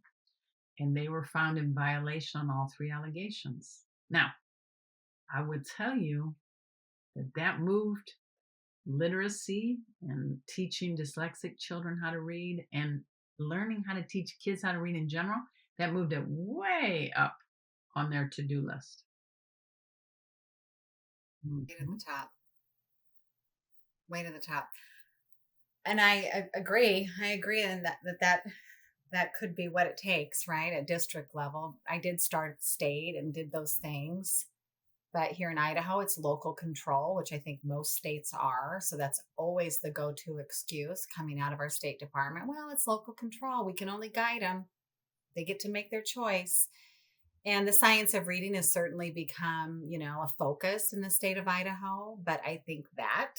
and they were found in violation on all 3 allegations. Now, I would tell you that moved literacy and teaching dyslexic children how to read and learning how to teach kids how to read in general, that moved it way up on their to-do list. Way to the top. Way to the top. And I agree. I agree in that could be what it takes, right? At district level. I did start at state and did those things. But here in Idaho, it's local control, which I think most states are. So that's always the go-to excuse coming out of our state department. Well, it's local control. We can only guide them. They get to make their choice. And the science of reading has certainly become, a focus in the state of Idaho. But I think that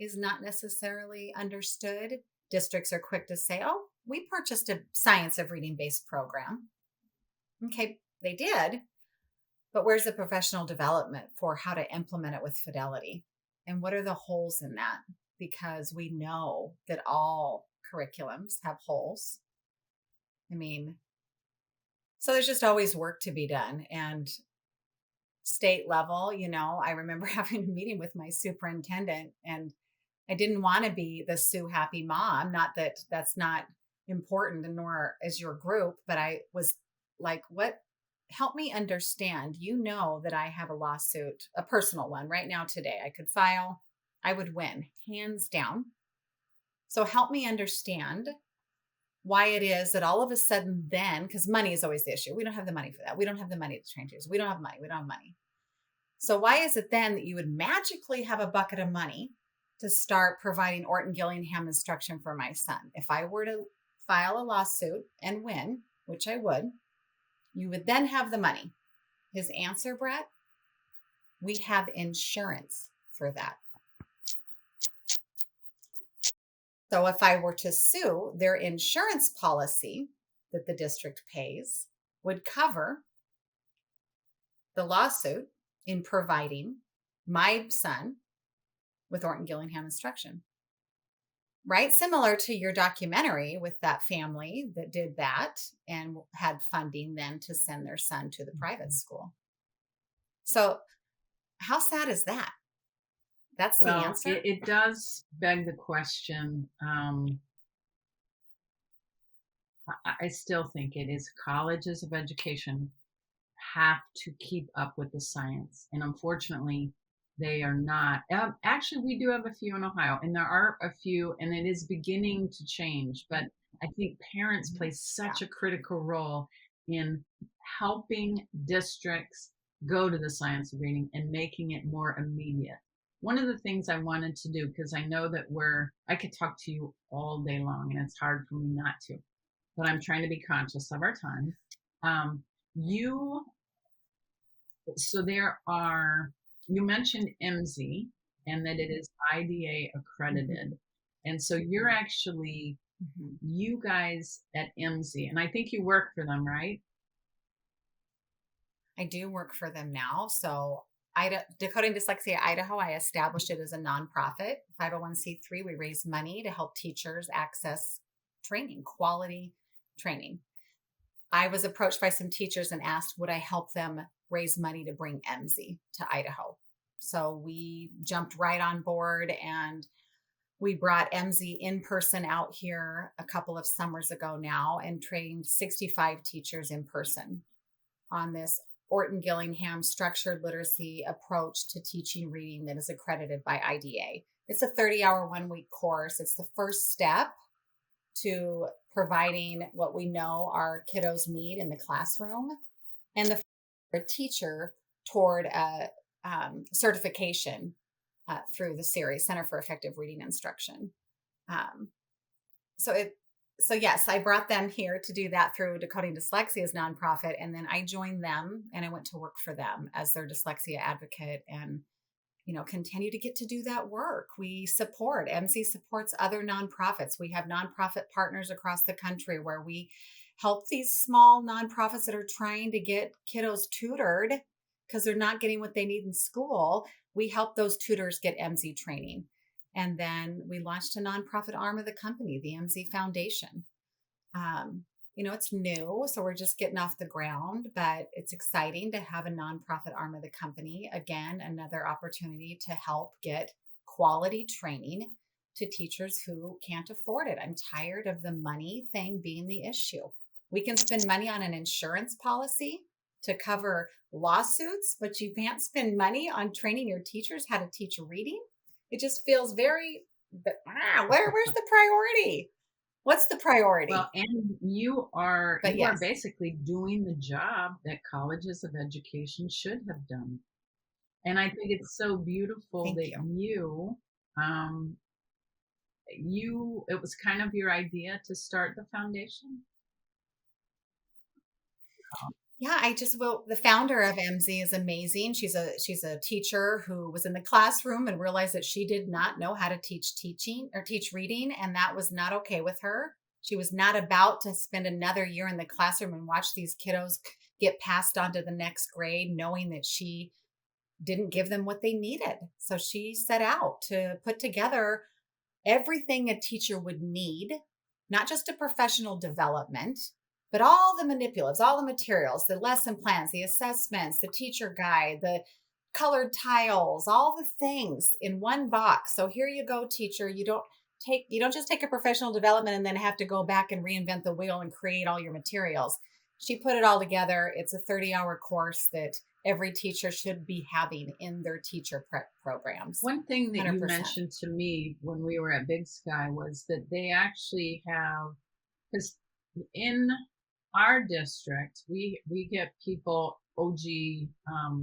is not necessarily understood. Districts are quick to say, oh, we purchased a science of reading based program. Okay, they did. But where's the professional development for how to implement it with fidelity? And what are the holes in that? Because we know that all curriculums have holes. So there's just always work to be done. And state level, I remember having a meeting with my superintendent, and I didn't want to be the Sue happy mom. Not that that's not important, and nor is your group, but I was like, what? Help me understand. That I have a lawsuit, a personal one right now today. I could file, I would win, hands down. So help me understand why it is that all of a sudden then, because money is always the issue. We don't have the money for that. We don't have the money to train teachers. We don't have money. So why is it then that you would magically have a bucket of money to start providing Orton Gillingham instruction for my son? If I were to file a lawsuit and win, which I would, you would then have the money. His answer, Brett, we have insurance for that. So if I were to sue, their insurance policy that the district pays would cover the lawsuit in providing my son with Orton Gillingham instruction. Right? Similar to your documentary with that family that did that and had funding then to send their son to the private school. So how sad is that? That's the answer. It does beg the question. I still think it is colleges of education have to keep up with the science. And unfortunately, they are not. Actually, we do have a few in Ohio, and there are a few, and it is beginning to change. But I think parents play such a critical role in helping districts go to the science of reading and making it more immediate. One of the things I wanted to do, because I know that I could talk to you all day long, and it's hard for me not to, but I'm trying to be conscious of our time. You mentioned MZ and that it is IDA accredited. And so you're actually, you guys at MZ, and I think you work for them, right? I do work for them now. So Decoding Dyslexia Idaho, I established it as a nonprofit, 501c3. We raise money to help teachers access training, quality training. I was approached by some teachers and asked, would I help them raise money to bring MZ to Idaho? So we jumped right on board and we brought MZ in person out here a couple of summers ago now and trained 65 teachers in person on this Orton Gillingham structured literacy approach to teaching reading that is accredited by IDA. It's a 30-hour 1-week course. It's the first step to providing what we know our kiddos need in the classroom, and the for a teacher toward a certification through the series Center for Effective Reading Instruction. Um, so yes, I brought them here to do that through Decoding Dyslexia's nonprofit, and then I joined them and I went to work for them as their dyslexia advocate, and continue to get to do that work. We support, MZ supports other nonprofits. We have nonprofit partners across the country where we help these small nonprofits that are trying to get kiddos tutored because they're not getting what they need in school. We help those tutors get MZ training. And then we launched a nonprofit arm of the company, the MZ Foundation. It's new, so we're just getting off the ground, but it's exciting to have a nonprofit arm of the company. Again, another opportunity to help get quality training to teachers who can't afford it. I'm tired of the money thing being the issue. We can spend money on an insurance policy to cover lawsuits, but you can't spend money on training your teachers how to teach reading. It just feels very, where's the priority? What's the priority? Well, and you are Yes. basically doing the job that colleges of education should have done. And I think it's so beautiful Thank that it was kind of your idea to start the foundation. Yeah, the founder of MZ is amazing. She's a teacher who was in the classroom and realized that she did not know how to teach reading, and that was not okay with her. She was not about to spend another year in the classroom and watch these kiddos get passed on to the next grade, knowing that she didn't give them what they needed. So she set out to put together everything a teacher would need, not just a professional development, but all the manipulatives, all the materials, the lesson plans, the assessments, the teacher guide, the colored tiles, all the things in one box. So here you go, teacher. You don't just take a professional development and then have to go back and reinvent the wheel and create all your materials. She put it all together. It's a 30-hour course that every teacher should be having in their teacher prep programs. One thing that 100%. You mentioned to me when we were at Big Sky was that they actually have, because in our district, we get people OG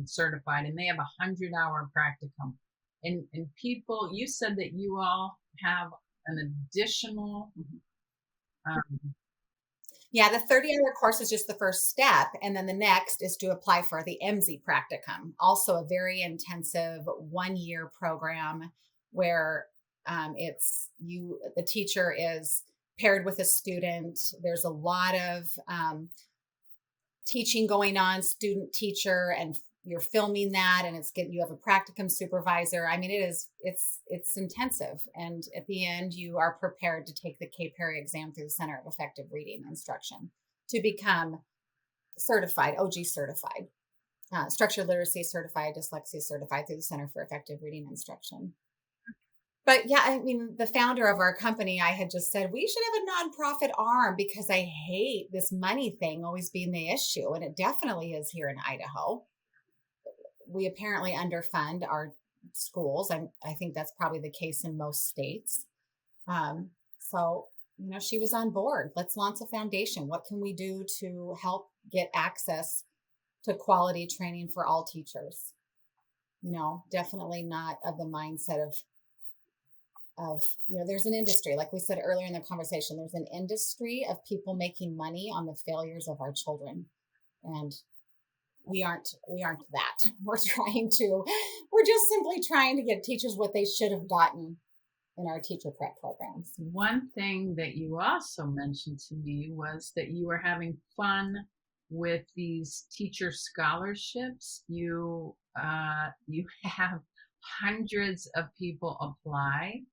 certified, and they have 100-hour practicum. And people, you said that you all have an additional. Yeah, the 30-hour course is just the first step, and then the next is to apply for the MZ practicum. Also, a very intensive 1-year program where the teacher is paired with a student. There's a lot of teaching going on, student teacher, and you're filming that, and you have a practicum supervisor. I mean, it's intensive, and at the end, you are prepared to take the K. Perry exam through the Center of Effective Reading Instruction to become certified, OG certified, structured literacy certified, dyslexia certified through the Center for Effective Reading Instruction. But yeah, I mean, the founder of our company, I had just said, we should have a nonprofit arm because I hate this money thing always being the issue. And it definitely is here in Idaho. We apparently underfund our schools. I think that's probably the case in most states. So, she was on board. Let's launch a foundation. What can we do to help get access to quality training for all teachers? Definitely not of the mindset of there's an industry, like we said earlier in the conversation, there's an industry of people making money on the failures of our children. And we aren't that. We're just simply trying to get teachers what they should have gotten in our teacher prep programs. One thing that you also mentioned to me was that you were having fun with these teacher scholarships. You have hundreds of people apply.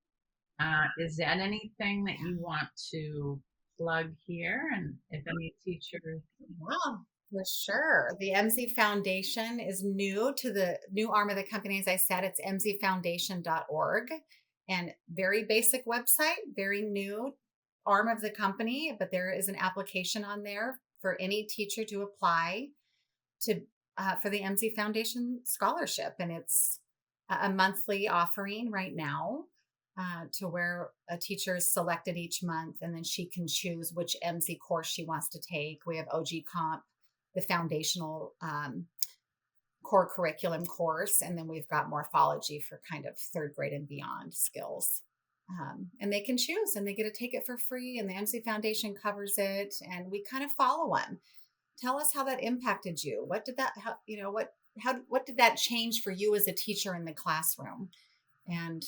Is that anything that you want to plug here, and if any teachers. Wow, for sure. The MZ Foundation is new to the new arm of the company. As I said, it's mzfoundation.org, and very basic website, very new arm of the company, but there is an application on there for any teacher to apply to for the MZ Foundation scholarship, and it's a monthly offering right now. To where a teacher is selected each month, and then she can choose which MZ course she wants to take. We have OG Comp, the foundational core curriculum course, and then we've got morphology for kind of third grade and beyond skills. And they can choose, and they get to take it for free, and the MZ Foundation covers it, and we kind of follow them. Tell us how that impacted you. What did that, what did that change for you as a teacher in the classroom? And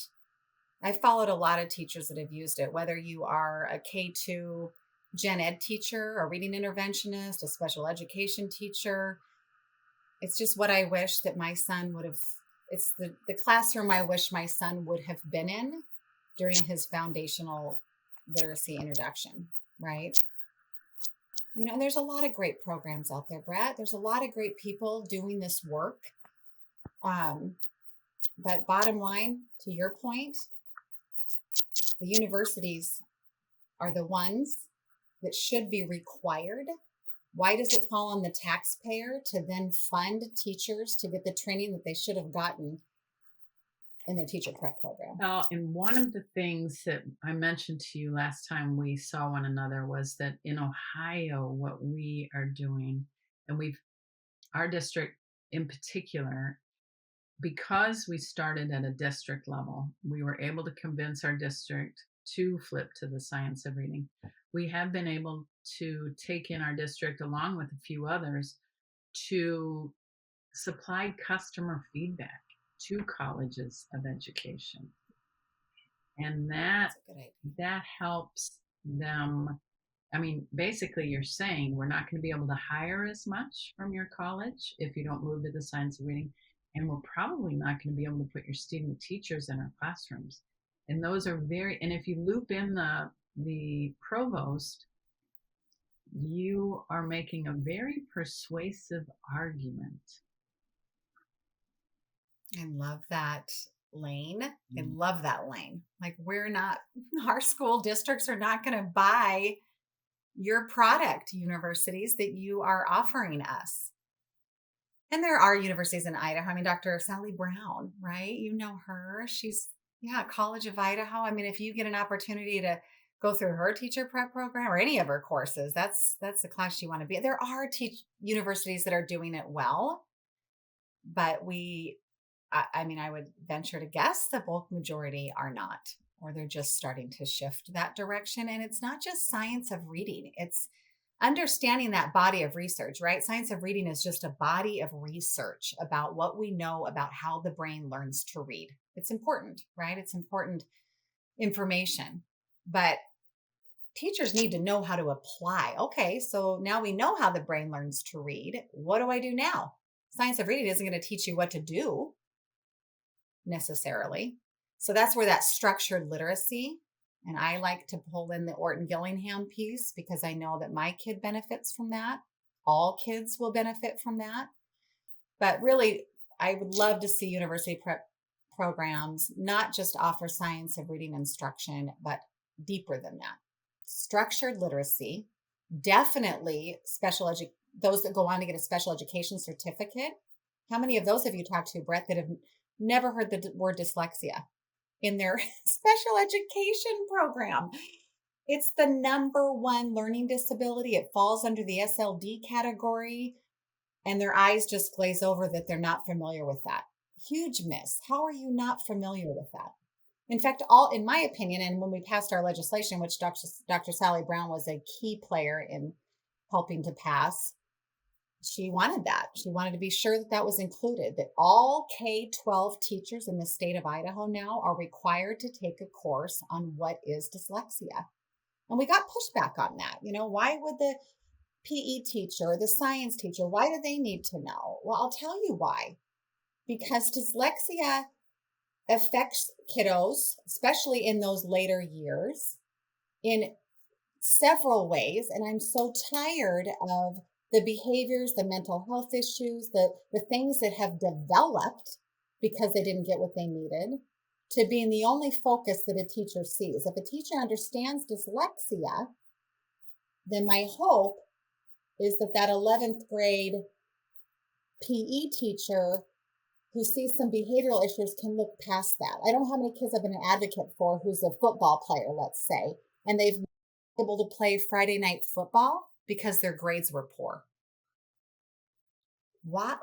I followed a lot of teachers that have used it, whether you are a K-2 gen ed teacher, a reading interventionist, a special education teacher. It's just what I wish that my son would have, it's the classroom I wish my son would have been in during his foundational literacy introduction, right? You know, and there's a lot of great programs out there, Brett. There's a lot of great people doing this work. But bottom line, to your point, the universities are the ones that should be required. Why does it fall on the taxpayer to then fund teachers to get the training that they should have gotten in their teacher prep program? Well, and one of the things that I mentioned to you last time we saw one another was that in Ohio, what we are doing, and our district in particular, because we started at a district level, we were able to convince our district to flip to the science of reading. We have been able to take in our district, along with a few others, to supply customer feedback to colleges of education. And that helps them. I mean, basically you're saying we're not going to be able to hire as much from your college if you don't move to the science of reading. And we're probably not going to be able to put your student teachers in our classrooms. And those are and if you loop in the provost, you are making a very persuasive argument. I love that lane. I love that lane. Like, our school districts are not going to buy your product, universities, that you are offering us. And there are universities in Idaho. I mean, Dr. Sally Brown, right? You know her. She's, College of Idaho. I mean, if you get an opportunity to go through her teacher prep program or any of her courses, that's the class you want to be. There are universities that are doing it well, but I would venture to guess the bulk majority are not, or they're just starting to shift that direction. And it's not just science of reading. It's understanding that body of research, right? Science of reading is just a body of research about what we know about how the brain learns to read. It's important, right? It's important information, but teachers need to know how to apply. Okay, so now we know how the brain learns to read. What do I do now? Science of reading isn't going to teach you what to do necessarily. So that's where that structured literacy, and I like to pull in the Orton Gillingham piece because I know that my kid benefits from that. All kids will benefit from that. But really, I would love to see university prep programs not just offer science of reading instruction, but deeper than that. Structured literacy, definitely those that go on to get a special education certificate. How many of those have you talked to, Brett, that have never heard the word dyslexia in their special education program? It's the number one learning disability. It falls under the SLD category, and their eyes just glaze over that they're not familiar with that. Huge miss. How are you not familiar with that? In fact, in my opinion, and when we passed our legislation, which Dr. Sally Brown was a key player in helping to pass, she wanted that. She wanted to be sure that that was included, that all K-12 teachers in the state of Idaho now are required to take a course on what is dyslexia. And we got pushback on that. Why would the PE teacher, the science teacher, why do they need to know? Well, I'll tell you why. Because dyslexia affects kiddos, especially in those later years, in several ways. And I'm so tired of the behaviors, the mental health issues, the things that have developed because they didn't get what they needed, to being the only focus that a teacher sees. If a teacher understands dyslexia, then my hope is that 11th grade PE teacher who sees some behavioral issues can look past that. I don't know how many kids I've been an advocate for who's a football player, let's say, and they've been able to play Friday night football because their grades were poor. What?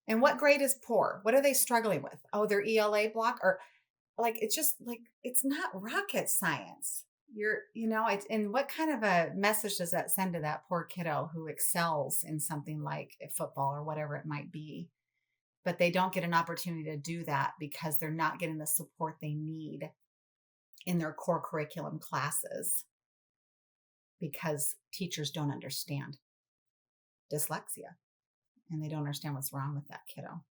And what grade is poor? What are they struggling with? Oh, their ELA block? Or like, it's just like, it's not rocket science. And what kind of a message does that send to that poor kiddo who excels in something like football or whatever it might be, but they don't get an opportunity to do that because they're not getting the support they need in their core curriculum classes because teachers don't understand dyslexia and they don't understand what's wrong with that kiddo.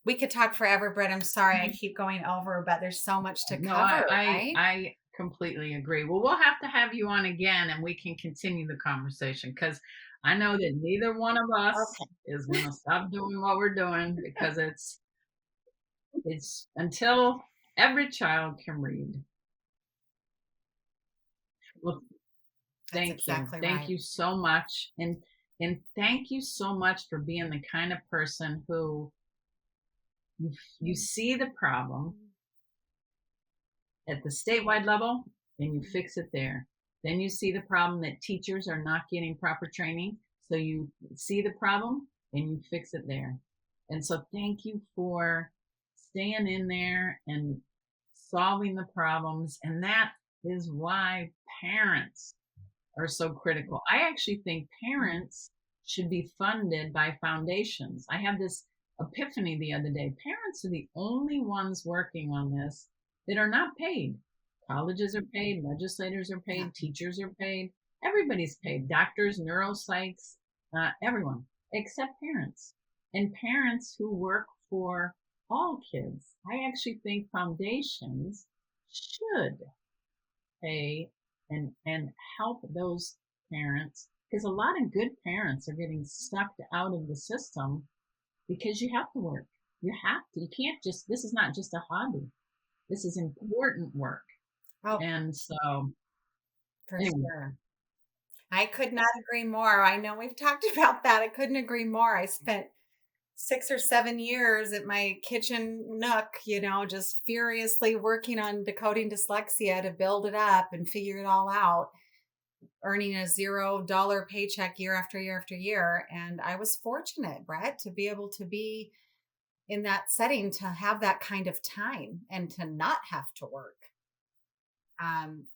We could talk forever, Britt. I'm sorry I keep going over, but there's so much to cover, right? I completely agree. Well, we'll have to have you on again and we can continue the conversation because I know that neither one of us is going to stop doing what we're doing because it's until every child can read. Well, thank you. Thank you so much. And thank you so much for being the kind of person who you see the problem at the statewide level and you fix it there. Then you see the problem that teachers are not getting proper training. So you see the problem and you fix it there. And so thank you for staying in there and solving the problems. And that is why parents are so critical. I actually think parents should be funded by foundations. I had this epiphany the other day. Parents are the only ones working on this that are not paid. Colleges are paid, legislators are paid, teachers are paid, everybody's paid, doctors, neuropsychs, everyone, except parents. And parents who work for all kids. I actually think foundations should pay and help those parents, because a lot of good parents are getting sucked out of the system because you have to work. You have to. You can't just, this is not just a hobby. This is important work. Oh, and so for sure. I could not agree more. I know we've talked about that. I couldn't agree more. I spent 6 or 7 years at my kitchen nook, just furiously working on Decoding Dyslexia to build it up and figure it all out, earning a $0 paycheck year after year after year. And I was fortunate, Brett, to be able to be in that setting, to have that kind of time and to not have to work.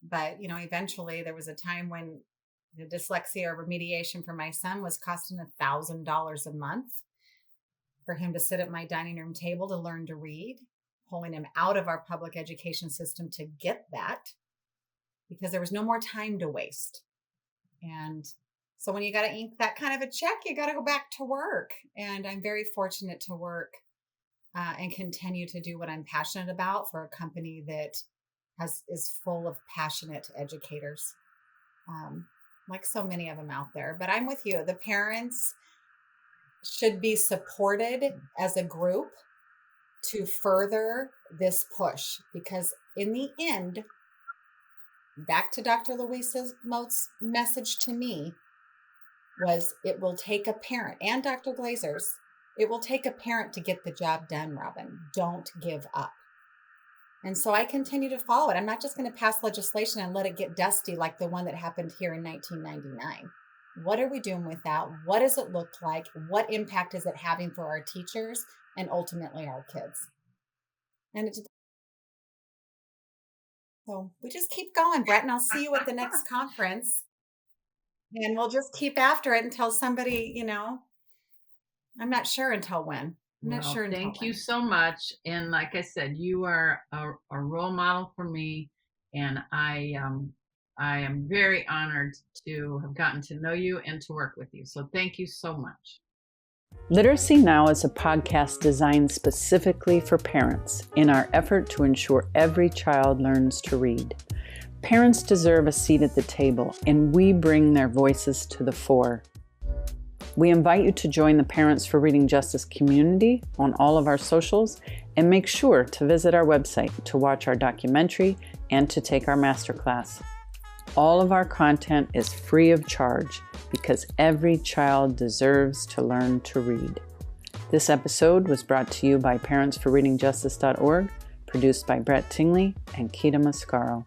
But, eventually there was a time when the dyslexia remediation for my son was costing $1,000 a month for him to sit at my dining room table to learn to read, pulling him out of our public education system to get that, because there was no more time to waste. And so when you got to ink that kind of a check, you got to go back to work. And I'm very fortunate to work and continue to do what I'm passionate about for a company that is full of passionate educators, like so many of them out there. But I'm with you. The parents should be supported as a group to further this push, because in the end, back to Dr. Louisa Moat's message to me was, it will take a parent, and Dr. Glazer's, it will take a parent to get the job done, Robin. Don't give up. And so I continue to follow it. I'm not just going to pass legislation and let it get dusty like the one that happened here in 1999. What are we doing with that? What does it look like? What impact is it having for our teachers and ultimately our kids? And so we just keep going, Brett, and I'll see you at the next conference. And we'll just keep after it until somebody, I'm not sure until when. Thank you so much. And like I said, you are a role model for me. And I am very honored to have gotten to know you and to work with you. So thank you so much. Literacy Now is a podcast designed specifically for parents in our effort to ensure every child learns to read. Parents deserve a seat at the table, and we bring their voices to the fore. We invite you to join the Parents for Reading Justice community on all of our socials, and make sure to visit our website to watch our documentary and to take our masterclass. All of our content is free of charge because every child deserves to learn to read. This episode was brought to you by parentsforreadingjustice.org, produced by Brett Tingley and Keita Mascaro.